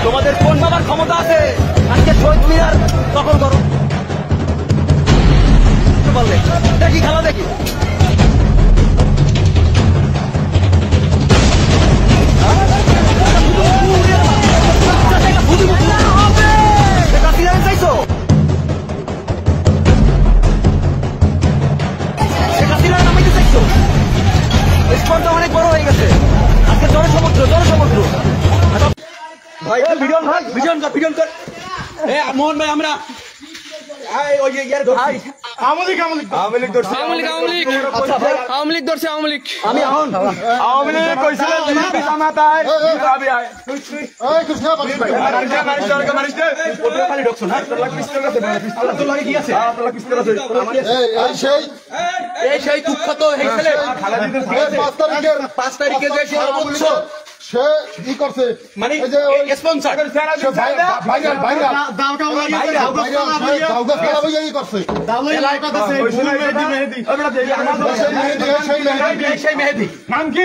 তোমাদের কোন বাবার ক্ষমতা আছে আজকে শহীদ মিনার দখল করো? বললে দেখি খেলা দেখি। অনেক বড় হয়ে গেছে আজকে জনসমুদ্র ভাই ভিডিও কর মোহন ভাই আমরা আওয়ামী লীগ ধরছে আওয়ামী লীগ আমি আওয়ামী লীগ কইছিলেন বিজেপি জামাতায় সেই কুখ্যাত ছেলে 5 তারিখে যে সর্বোচ্চ সে ই করছে মানে স্পন্সর মেহেদি নাম কি